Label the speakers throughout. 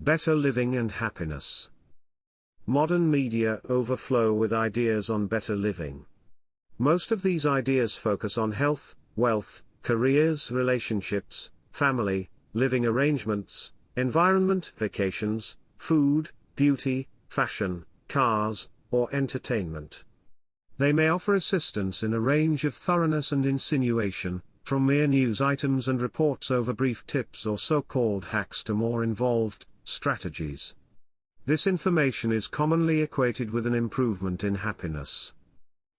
Speaker 1: Better living and happiness. Modern media overflow with ideas on better living. Most of these ideas focus on health, wealth, careers, relationships, family, living arrangements, environment, vacations, food, beauty, fashion, cars, or entertainment. They may offer assistance in a range of thoroughness and insinuation, from mere news items and reports over brief tips or so-called hacks to more involved strategies. This information is commonly equated with an improvement in happiness.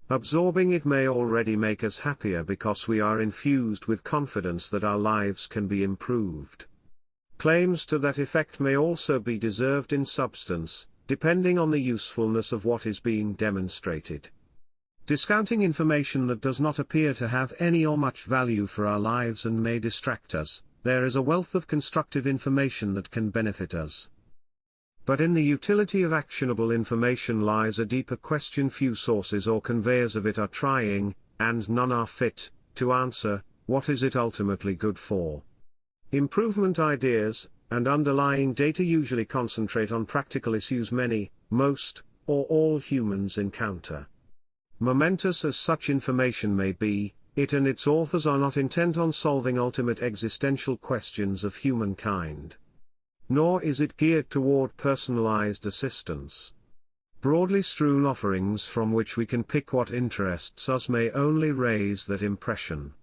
Speaker 1: Absorbing it may already make us happier because we are infused with confidence that our lives can be improved. Claims to that effect may also be deserved in substance, depending on the usefulness of what is being demonstrated. Discounting information that does not appear to have any or much value for our lives and may distract us, there is a wealth of constructive information that can benefit us. But in the utility of actionable information lies a deeper question few sources or conveyors of it are trying, and none are fit, to answer: what is it ultimately good for? Improvement ideas, and underlying data usually concentrate on practical issues many, most, or all humans encounter. Momentous as such information may be, it and its authors are not intent on solving ultimate existential questions of humankind. Nor is it geared toward personalized assistance. Broadly strewn offerings from which we can pick what interests us may only raise that impression.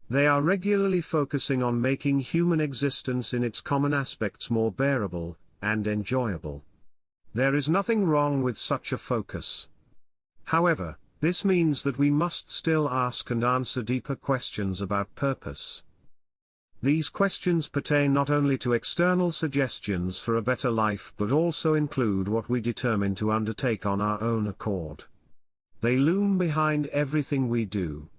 Speaker 1: They are regularly focusing on making human existence in its common aspects more bearable and enjoyable. There is nothing wrong with such a focus. However, this means that we must still ask and answer deeper questions about purpose. These questions pertain not only to external suggestions for a better life but also include what we determine to undertake on our own accord. They loom behind everything we do.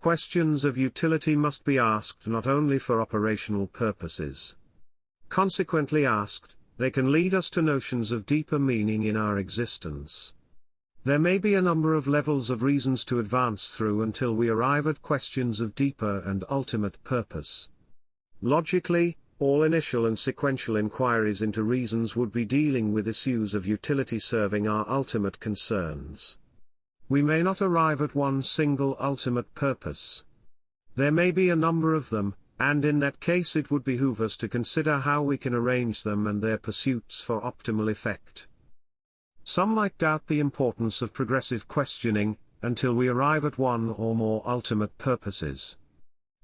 Speaker 1: Questions of utility must be asked not only for operational purposes. Consequently asked, they can lead us to notions of deeper meaning in our existence. There may be a number of levels of reasons to advance through until we arrive at questions of deeper and ultimate purpose. Logically, all initial and sequential inquiries into reasons would be dealing with issues of utility serving our ultimate concerns. We may not arrive at one single ultimate purpose. There may be a number of them, and in that case it would behoove us to consider how we can arrange them and their pursuits for optimal effect. Some might doubt the importance of progressive questioning, until we arrive at one or more ultimate purposes.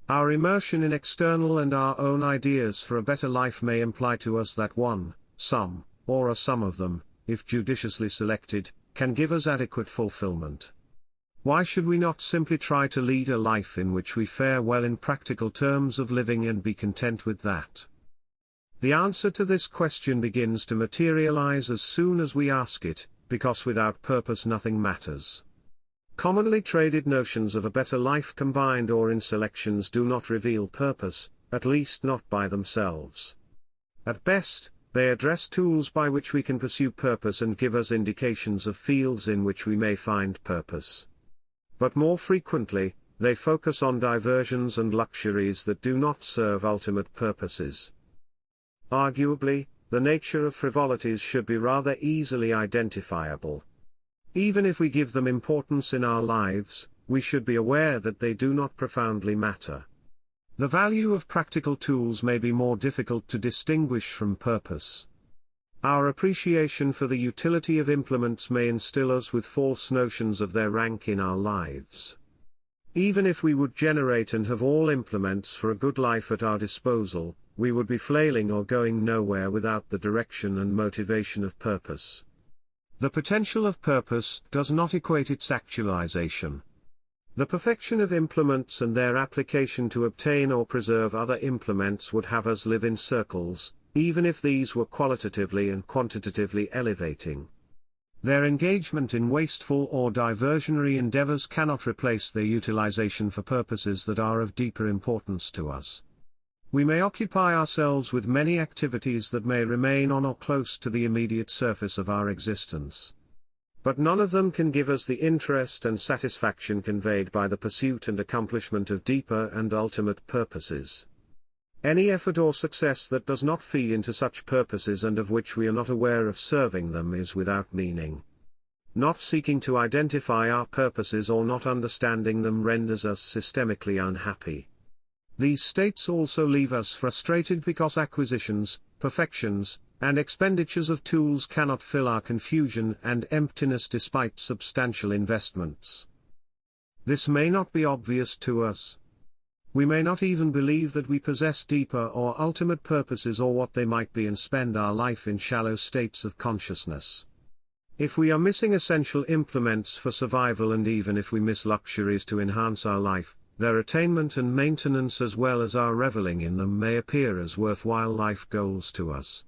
Speaker 1: Our immersion in external and our own ideas for a better life may imply to us that one, some, or a sum of them, if judiciously selected, can give us adequate fulfillment. Why should we not simply try to lead a life in which we fare well in practical terms of living and be content with that? The answer to this question begins to materialize as soon as we ask it, because without purpose nothing matters. Commonly traded notions of a better life combined or in selections do not reveal purpose, at least not by themselves. At best, they address tools by which we can pursue purpose and give us indications of fields in which we may find purpose. But more frequently, they focus on diversions and luxuries that do not serve ultimate purposes. Arguably, the nature of frivolities should be rather easily identifiable. Even if we give them importance in our lives, we should be aware that they do not profoundly matter. The value of practical tools may be more difficult to distinguish from purpose. Our appreciation for the utility of implements may instill us with false notions of their rank in our lives. Even if we would generate and have all implements for a good life at our disposal, we would be flailing or going nowhere without the direction and motivation of purpose. The potential of purpose does not equate its actualization. The perfection of implements and their application to obtain or preserve other implements would have us live in circles, even if these were qualitatively and quantitatively elevating. Their engagement in wasteful or diversionary endeavors cannot replace their utilization for purposes that are of deeper importance to us. We may occupy ourselves with many activities that may remain on or close to the immediate surface of our existence. But none of them can give us the interest and satisfaction conveyed by the pursuit and accomplishment of deeper and ultimate purposes. Any effort or success that does not feed into such purposes and of which we are not aware of serving them is without meaning. Not seeking to identify our purposes or not understanding them renders us systemically unhappy. These states also leave us frustrated because acquisitions, perfections, and expenditures of tools cannot fill our confusion and emptiness despite substantial investments. This may not be obvious to us. We may not even believe that we possess deeper or ultimate purposes or what they might be and spend our life in shallow states of consciousness. If we are missing essential implements for survival and even if we miss luxuries to enhance our life, their attainment and maintenance as well as our reveling in them may appear as worthwhile life goals to us.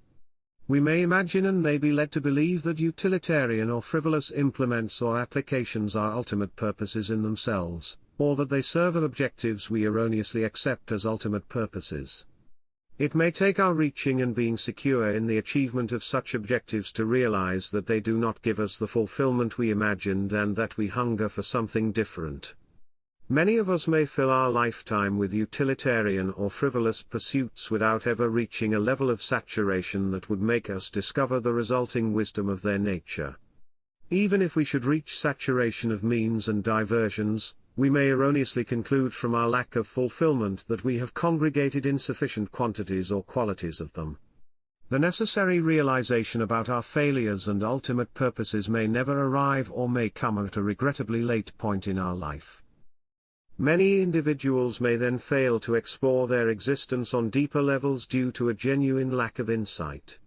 Speaker 1: We may imagine and may be led to believe that utilitarian or frivolous implements or applications are ultimate purposes in themselves, or that they serve objectives we erroneously accept as ultimate purposes. It may take our reaching and being secure in the achievement of such objectives to realize that they do not give us the fulfillment we imagined and that we hunger for something different. Many of us may fill our lifetime with utilitarian or frivolous pursuits without ever reaching a level of saturation that would make us discover the resulting wisdom of their nature. Even if we should reach saturation of means and diversions, we may erroneously conclude from our lack of fulfillment that we have congregated insufficient quantities or qualities of them. The necessary realization about our failures and ultimate purposes may never arrive or may come at a regrettably late point in our life. Many individuals may then fail to explore their existence on deeper levels due to a genuine lack of insight.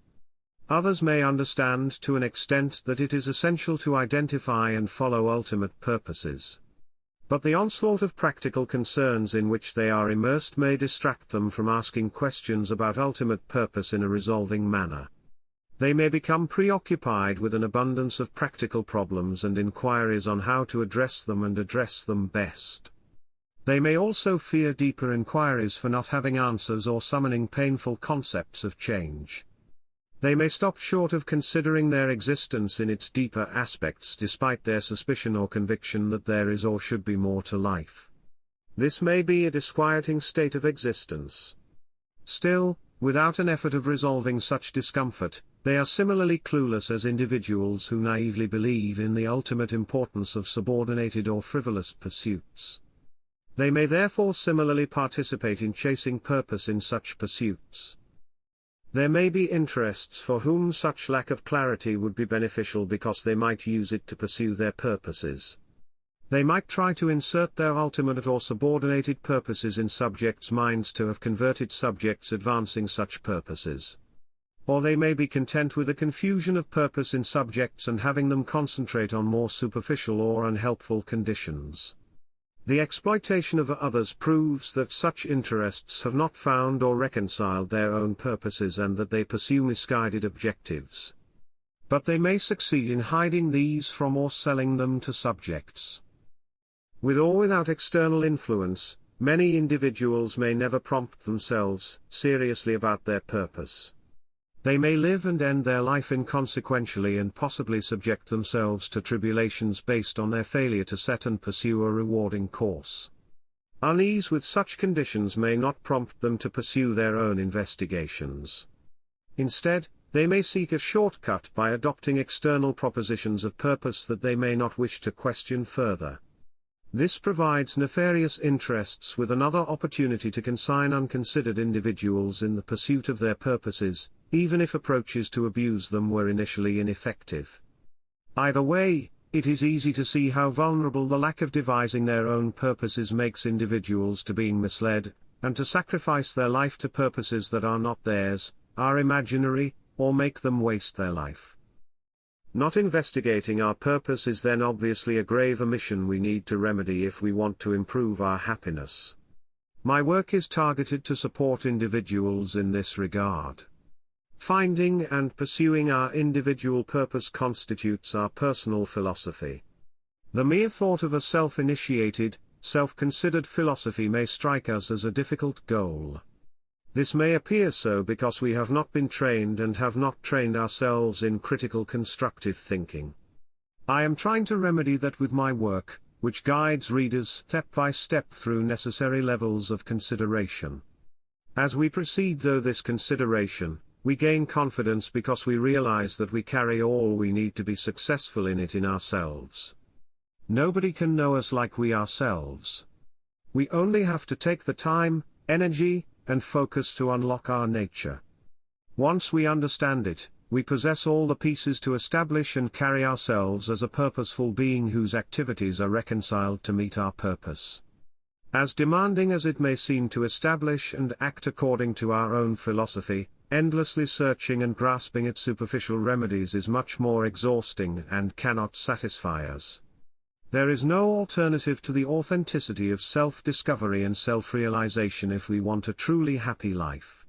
Speaker 1: Others may understand to an extent that it is essential to identify and follow ultimate purposes. But the onslaught of practical concerns in which they are immersed may distract them from asking questions about ultimate purpose in a resolving manner. They may become preoccupied with an abundance of practical problems and inquiries on how to address them and address them best. They may also fear deeper inquiries for not having answers or summoning painful concepts of change. They may stop short of considering their existence in its deeper aspects despite their suspicion or conviction that there is or should be more to life. This may be a disquieting state of existence. Still, without an effort of resolving such discomfort, they are similarly clueless as individuals who naively believe in the ultimate importance of subordinated or frivolous pursuits. They may therefore similarly participate in chasing purpose in such pursuits. There may be interests for whom such lack of clarity would be beneficial because they might use it to pursue their purposes. They might try to insert their ultimate or subordinated purposes in subjects' minds to have converted subjects advancing such purposes. Or they may be content with a confusion of purpose in subjects and having them concentrate on more superficial or unhelpful conditions. The exploitation of others proves that such interests have not found or reconciled their own purposes and that they pursue misguided objectives. But they may succeed in hiding these from or selling them to subjects. With or without external influence, many individuals may never prompt themselves seriously about their purpose. They may live and end their life inconsequentially and possibly subject themselves to tribulations based on their failure to set and pursue a rewarding course. Unease with such conditions may not prompt them to pursue their own investigations. Instead, they may seek a shortcut by adopting external propositions of purpose that they may not wish to question further. This provides nefarious interests with another opportunity to consign unconsidered individuals in the pursuit of their purposes, even if approaches to abuse them were initially ineffective. Either way, it is easy to see how vulnerable the lack of devising their own purposes makes individuals to being misled, and to sacrifice their life to purposes that are not theirs, are imaginary, or make them waste their life. Not investigating our purpose is then obviously a grave omission we need to remedy if we want to improve our happiness. My work is targeted to support individuals in this regard. Finding and pursuing our individual purpose constitutes our personal philosophy. The mere thought of a self-initiated, self-considered philosophy may strike us as a difficult goal. This may appear so because we have not been trained and have not trained ourselves in critical constructive thinking. I am trying to remedy that with my work, which guides readers step by step through necessary levels of consideration. As we proceed through this consideration, we gain confidence because we realize that we carry all we need to be successful in it in ourselves. Nobody can know us like we ourselves. We only have to take the time, energy, and focus to unlock our nature. Once we understand it, we possess all the pieces to establish and carry ourselves as a purposeful being whose activities are reconciled to meet our purpose. As demanding as it may seem to establish and act according to our own philosophy, endlessly searching and grasping at superficial remedies is much more exhausting and cannot satisfy us. There is no alternative to the authenticity of self-discovery and self-realization if we want a truly happy life.